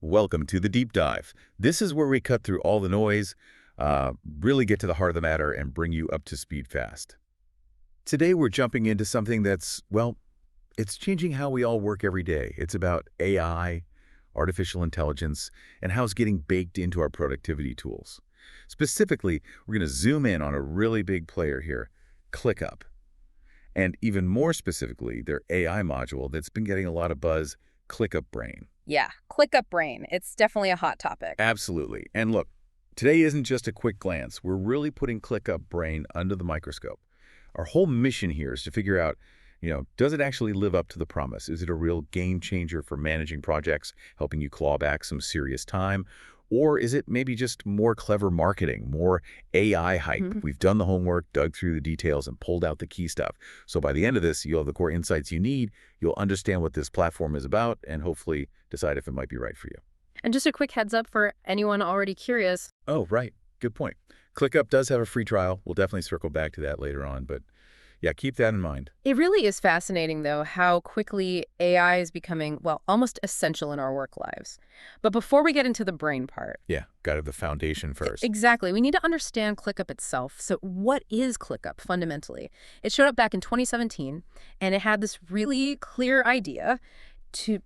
Welcome to the deep dive. This is where we cut through all the noise, really get to the heart of the matter, and bring you up to speed fast. Today we're jumping into something that's, well, it's changing how we all work every day. It's about AI, artificial intelligence, and how it's getting baked into our productivity tools. Specifically, we're going to zoom in on a really big player here, ClickUp. And even more specifically, their AI module that's been getting a lot of buzz, ClickUp Brain. Yeah, ClickUp Brain. It's definitely a hot topic. Absolutely. And look, today isn't just a quick glance. We're really putting ClickUp Brain under the microscope. Our whole mission here is to figure out, does it actually live up to the promise? Is it a real game changer for managing projects, helping you claw back some serious time? Or is it maybe just more clever marketing, more AI hype? We've done the homework, dug through the details, and pulled out the key stuff. So by the end of this, you'll have the core insights you need, you'll understand what this platform is about, and hopefully decide if it might be right for you. And just a quick heads up for anyone already curious. Oh, right. Good point. ClickUp does have a free trial. We'll definitely circle back to that later on, but yeah, keep that in mind. It really is fascinating, though, how quickly AI is becoming, well, almost essential in our work lives. But before we get into the brain part. Yeah, got to have the foundation first. Exactly. We need to understand ClickUp itself. So what is ClickUp fundamentally? It showed up back in 2017, and it had this really clear idea to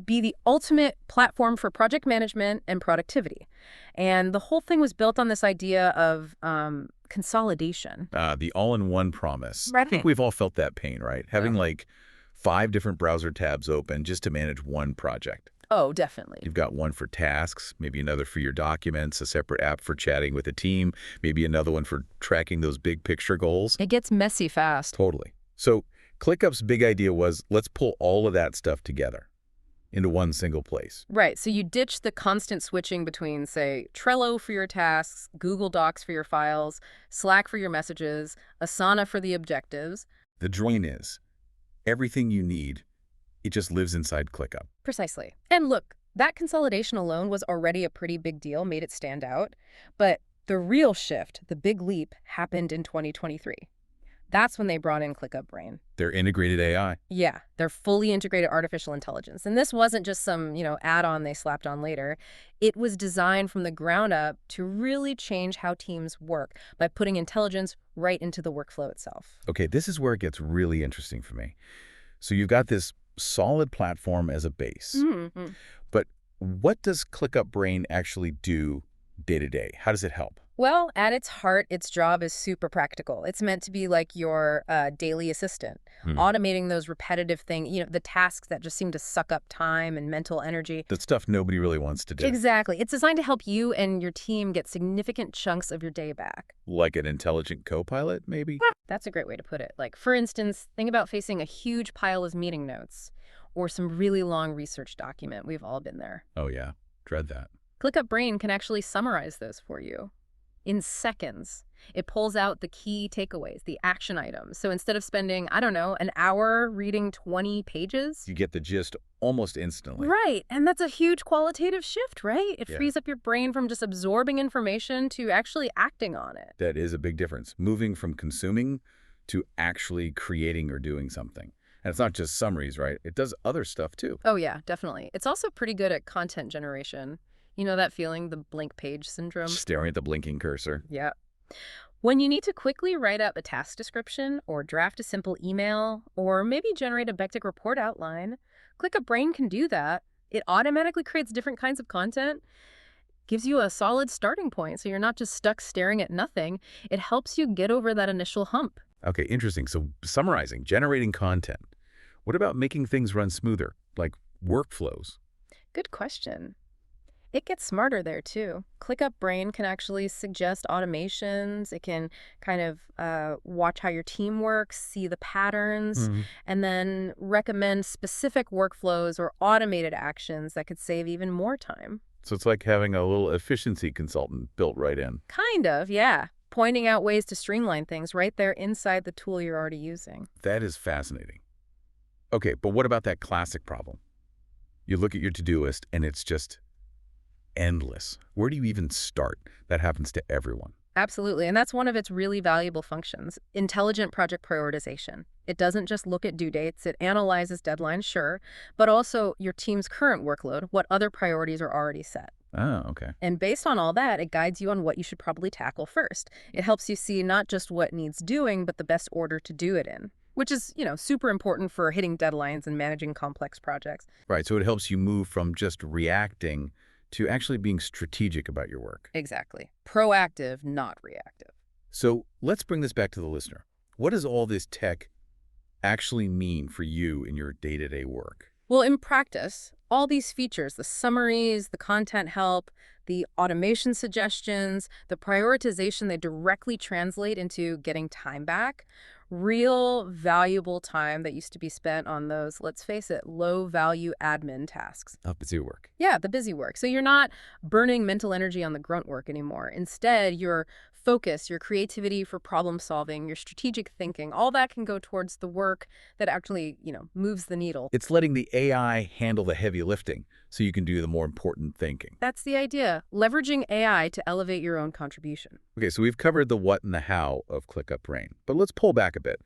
be the ultimate platform for project management and productivity. And the whole thing was built on this idea of consolidation. The all-in-one promise. Right. I think we've all felt that pain, right? Having like 5 different browser tabs open just to manage one project. Oh, definitely. You've got one for tasks, maybe another for your documents, a separate app for chatting with a team, maybe another one for tracking those big picture goals. It gets messy fast. Totally. So ClickUp's big idea was, let's pull all of that stuff together into one single place. Right. So you ditch the constant switching between, say, Trello for your tasks, Google Docs for your files, Slack for your messages, Asana for the objectives. The join is, everything you need, it just lives inside ClickUp. Precisely. And look, that consolidation alone was already a pretty big deal, made it stand out. But the real shift, the big leap, happened in 2023. That's when they brought in ClickUp Brain. Their integrated AI. Yeah, they're fully integrated artificial intelligence. And this wasn't just some, add-on they slapped on later. It was designed from the ground up to really change how teams work by putting intelligence right into the workflow itself. Okay, this is where it gets really interesting for me. So you've got this solid platform as a base. But what does ClickUp Brain actually do day to day? How does it help? Well, at its heart, its job is super practical. It's meant to be like your daily assistant, automating those repetitive things, the tasks that just seem to suck up time and mental energy. The stuff nobody really wants to do. Exactly. It's designed to help you and your team get significant chunks of your day back. Like an intelligent co-pilot, maybe? That's a great way to put it. Like, for instance, think about facing a huge pile of meeting notes or some really long research document. We've all been there. Oh, yeah. Dread that. ClickUp Brain can actually summarize those for you. In seconds, it pulls out the key takeaways, the action items. So instead of spending, an hour reading 20 pages. You get the gist almost instantly. Right. And that's a huge qualitative shift, right? It frees up your brain from just absorbing information to actually acting on it. That is a big difference. Moving from consuming to actually creating or doing something. And it's not just summaries, right? It does other stuff too. Oh, yeah, definitely. It's also pretty good at content generation. You know that feeling, the blank page syndrome? Staring at the blinking cursor. Yeah. When you need to quickly write up a task description or draft a simple email or maybe generate a Backtech report outline, ClickUp Brain can do that. It automatically creates different kinds of content, gives you a solid starting point so you're not just stuck staring at nothing. It helps you get over that initial hump. Okay, interesting. So summarizing, generating content. What about making things run smoother, like workflows? Good question. It gets smarter there, too. ClickUp Brain can actually suggest automations. It can kind of watch how your team works, see the patterns, and then recommend specific workflows or automated actions that could save even more time. So it's like having a little efficiency consultant built right in. Kind of, yeah. Pointing out ways to streamline things right there inside the tool you're already using. That is fascinating. Okay, but what about that classic problem? You look at your to-do list and it's just endless. Where do you even start? That happens to everyone. Absolutely. And that's one of its really valuable functions, intelligent project prioritization. It doesn't just look at due dates, it analyzes deadlines, sure, but also your team's current workload, what other priorities are already set. Oh, okay. And based on all that, it guides you on what you should probably tackle first. It helps you see not just what needs doing, but the best order to do it in, which is, super important for hitting deadlines and managing complex projects. Right, so it helps you move from just reacting to actually being strategic about your work. Exactly. Proactive, not reactive. So let's bring this back to the listener. What does all this tech actually mean for you in your day-to-day work? Well, in practice, all these features, the summaries, the content help, the automation suggestions, the prioritization, they directly translate into getting time back. Real valuable time that used to be spent on those, let's face it, low-value admin tasks. Up to work. Yeah, the busy work. So you're not burning mental energy on the grunt work anymore. Instead, your focus, your creativity for problem solving, your strategic thinking, all that can go towards the work that actually, moves the needle. It's letting the AI handle the heavy lifting so you can do the more important thinking. That's the idea, leveraging AI to elevate your own contribution. Okay, so we've covered the what and the how of ClickUp Brain, but let's pull back a bit.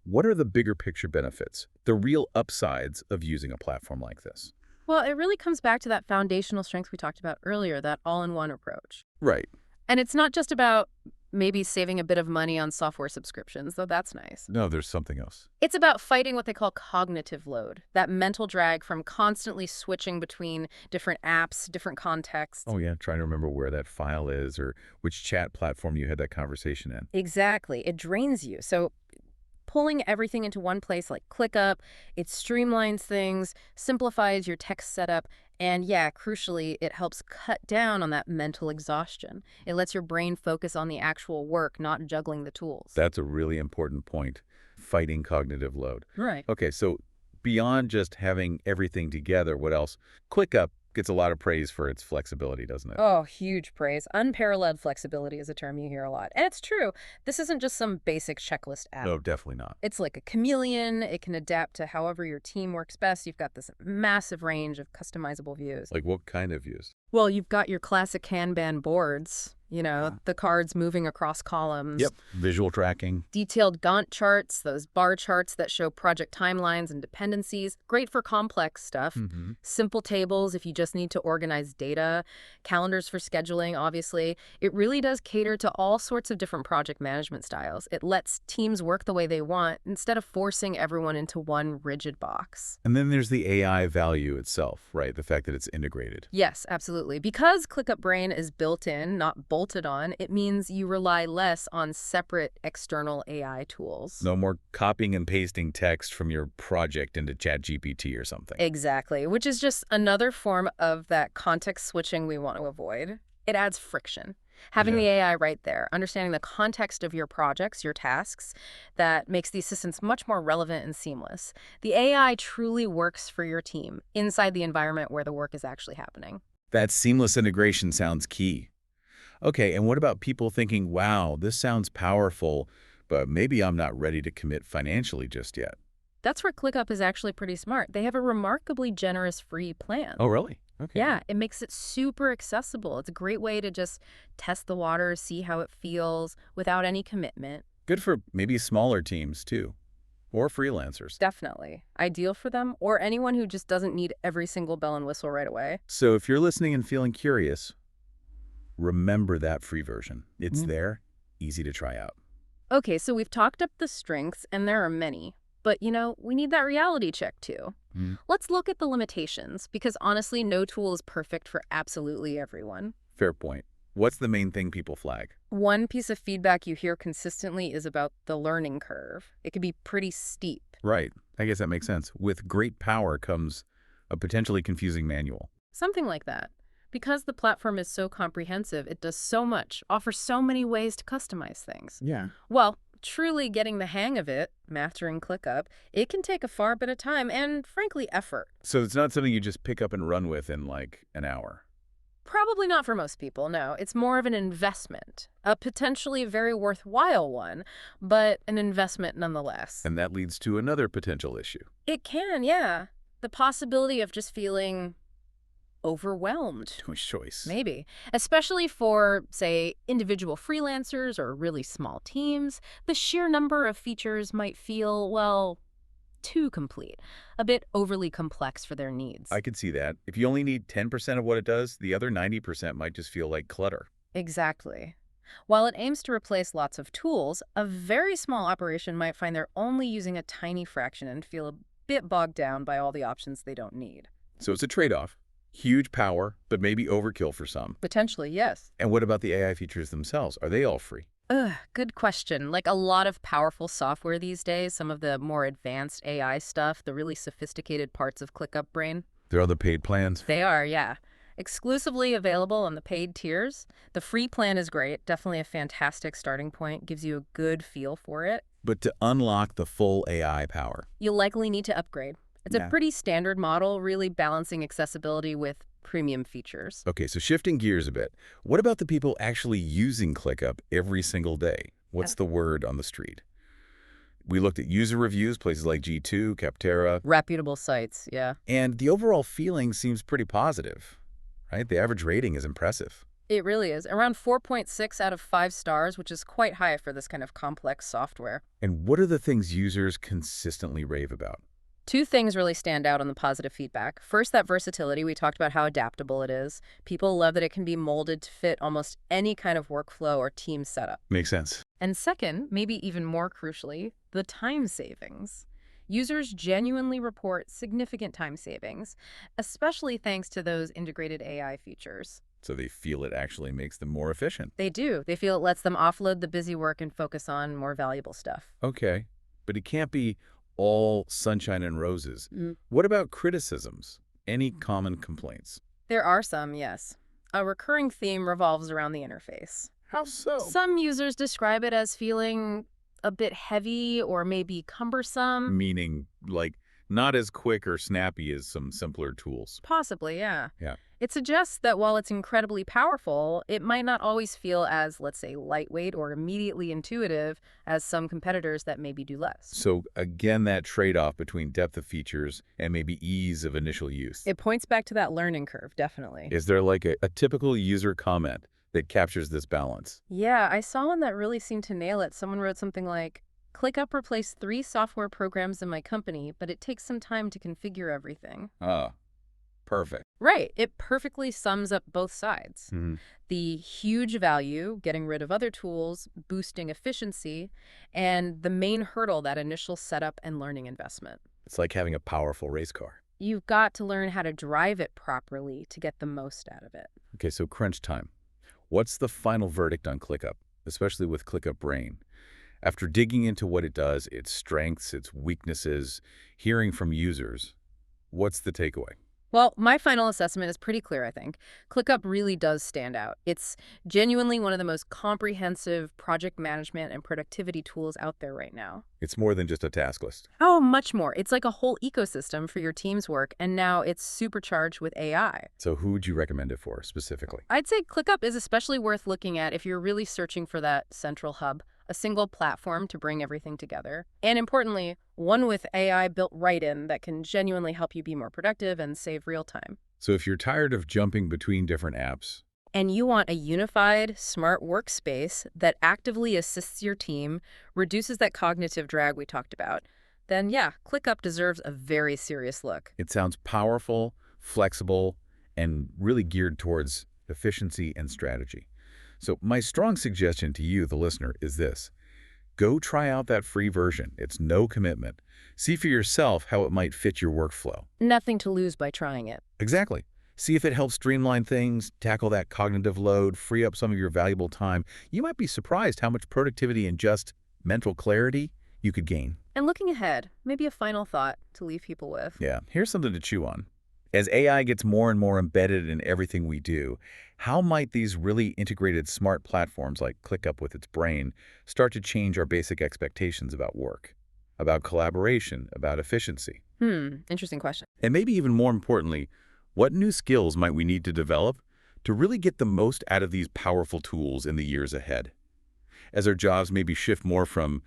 What are the bigger picture benefits, the real upsides of using a platform like this? Well, it really comes back to that foundational strength we talked about earlier, that all-in-one approach. Right. And it's not just about maybe saving a bit of money on software subscriptions, though that's nice. No, there's something else. It's about fighting what they call cognitive load, that mental drag from constantly switching between different apps, different contexts. Oh, yeah, trying to remember where that file is or which chat platform you had that conversation in. Exactly. It drains you. So pulling everything into one place like ClickUp, it streamlines things, simplifies your text setup, and yeah, crucially, it helps cut down on that mental exhaustion. It lets your brain focus on the actual work, not juggling the tools. That's a really important point, fighting cognitive load. Right. Okay, so beyond just having everything together, what else? ClickUp gets a lot of praise for its flexibility, doesn't it? Oh, huge praise. Unparalleled flexibility is a term you hear a lot. And it's true. This isn't just some basic checklist app. No, definitely not. It's like a chameleon. It can adapt to however your team works best. You've got this massive range of customizable views. Like what kind of views? Well, you've got your classic Kanban boards, the cards moving across columns. Yep, visual tracking. Detailed Gantt charts, those bar charts that show project timelines and dependencies. Great for complex stuff. Simple tables if you just need to organize data. Calendars for scheduling, obviously. It really does cater to all sorts of different project management styles. It lets teams work the way they want instead of forcing everyone into one rigid box. And then there's the AI value itself, right? The fact that it's integrated. Yes, absolutely. Because ClickUp Brain is built in, not bolted on, it means you rely less on separate external AI tools. No more copying and pasting text from your project into ChatGPT or something. Exactly, which is just another form of that context switching we want to avoid. It adds friction. Having the AI right there, understanding the context of your projects, your tasks, that makes the assistance much more relevant and seamless. The AI truly works for your team inside the environment where the work is actually happening. That seamless integration sounds key. Okay, and what about people thinking, wow, this sounds powerful, but maybe I'm not ready to commit financially just yet? That's where ClickUp is actually pretty smart. They have a remarkably generous free plan. Oh, really? Okay. Yeah, it makes it super accessible. It's a great way to just test the waters, see how it feels without any commitment. Good for maybe smaller teams, too, or freelancers. Definitely. Ideal for them or anyone who just doesn't need every single bell and whistle right away. So if you're listening and feeling curious, remember that free version. It's there, easy to try out. Okay, so we've talked up the strengths, and there are many. But, we need that reality check, too. Let's look at the limitations, because honestly, no tool is perfect for absolutely everyone. Fair point. What's the main thing people flag? One piece of feedback you hear consistently is about the learning curve. It can be pretty steep. Right. I guess that makes sense. With great power comes a potentially confusing manual. Something like that. Because the platform is so comprehensive, it does so much, offers so many ways to customize things. Yeah. Well, truly getting the hang of it, mastering ClickUp, it can take a far bit of time and, frankly, effort. So it's not something you just pick up and run with in like an hour. Probably not for most people, no. It's more of an investment, a potentially very worthwhile one, but an investment nonetheless. And that leads to another potential issue. It can, yeah. The possibility of just feeling overwhelmed. Too much choice. Maybe. Especially for, say, individual freelancers or really small teams, the sheer number of features might feel, well, too complete, a bit overly complex for their needs. I could see that. If you only need 10% of what it does, the other 90% might just feel like clutter. Exactly. While it aims to replace lots of tools, a very small operation might find they're only using a tiny fraction and feel a bit bogged down by all the options they don't need. So it's a trade-off. Huge power, but maybe overkill for some. Potentially, yes. And what about the AI features themselves? Are they all free? Ugh, good question. Like a lot of powerful software these days, some of the more advanced AI stuff, the really sophisticated parts of ClickUp Brain, There are the paid plans? they are, yeah. Exclusively available on the paid tiers. The free plan is great, definitely a fantastic starting point, gives you a good feel for it. But to unlock the full AI power. You'll likely need to upgrade. It's Yeah. a pretty standard model, really balancing accessibility with premium features. Okay, so shifting gears a bit. What about the people actually using ClickUp every single day? What's the word on the street? We looked at user reviews, places like G2, Capterra, Reputable sites, yeah. and the overall feeling seems pretty positive, right? The average rating is impressive. It really is. Around 4.6 out of 5 stars, which is quite high for this kind of complex software. And what are the things users consistently rave about? Two things really stand out on the positive feedback. First, that versatility. We talked about how adaptable it is. People love that it can be molded to fit almost any kind of workflow or team setup. Makes sense. And second, maybe even more crucially, the time savings. Users genuinely report significant time savings, especially thanks to those integrated AI features. So they feel it actually makes them more efficient. They do. They feel it lets them offload the busy work and focus on more valuable stuff. Okay, but it can't be all sunshine and roses. What about criticisms? Any common complaints? There are some, yes. A recurring theme revolves around the interface. How so? Some users describe it as feeling a bit heavy or maybe cumbersome. Meaning, like, not as quick or snappy as some simpler tools. Possibly, yeah. Yeah. It suggests that while it's incredibly powerful, it might not always feel as, let's say, lightweight or immediately intuitive as some competitors that maybe do less. So again, that trade-off between depth of features and maybe ease of initial use. It points back to that learning curve, definitely. Is there like a typical user comment that captures this balance? Yeah, I saw one that really seemed to nail it. Someone wrote something like, ClickUp replaced 3 software programs in my company, but it takes some time to configure everything. Ah, perfect. Right. It perfectly sums up both sides. Mm-hmm. The huge value, getting rid of other tools, boosting efficiency, and the main hurdle, that initial setup and learning investment. It's like having a powerful race car. You've got to learn how to drive it properly to get the most out of it. Okay, so crunch time. What's the final verdict on ClickUp, especially with ClickUp Brain? After digging into what it does, its strengths, its weaknesses, hearing from users, what's the takeaway? Well, my final assessment is pretty clear, I think. ClickUp really does stand out. It's genuinely one of the most comprehensive project management and productivity tools out there right now. It's more than just a task list. Oh, much more. It's like a whole ecosystem for your team's work, and now it's supercharged with AI. So who would you recommend it for specifically? I'd say ClickUp is especially worth looking at if you're really searching for that central hub, a single platform to bring everything together. And importantly, one with AI built right in that can genuinely help you be more productive and save real time. So if you're tired of jumping between different apps, And you want a unified, smart workspace that actively assists your team, reduces that cognitive drag we talked about, then yeah, ClickUp deserves a very serious look. it sounds powerful, flexible, and really geared towards efficiency and strategy. So my strong suggestion to you, the listener, is this. Go try out that free version. It's no commitment. See for yourself how it might fit your workflow. Nothing to lose by trying it. Exactly. See if it helps streamline things, tackle that cognitive load, free up some of your valuable time. You might be surprised how much productivity and just mental clarity you could gain. And looking ahead, maybe a final thought to leave people with. Yeah, here's something to chew on. As AI gets more and more embedded in everything we do, how might these really integrated smart platforms like ClickUp with its brain start to change our basic expectations about work, about collaboration, about efficiency? Interesting question. And maybe even more importantly, what new skills might we need to develop to really get the most out of these powerful tools in the years ahead? As our jobs maybe shift more from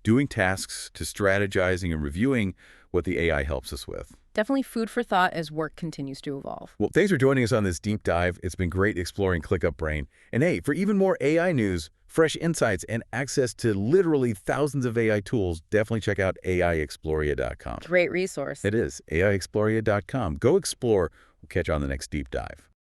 doing tasks to strategizing and reviewing, what the AI helps us with. Definitely food for thought as work continues to evolve. Well, thanks for joining us on this deep dive. It's been great exploring ClickUp Brain. And hey, for even more AI news, fresh insights, and access to literally thousands of AI tools, definitely check out AIxploria.com. Great resource. It is, AIxploria.com. Go explore. We'll catch you on the next deep dive.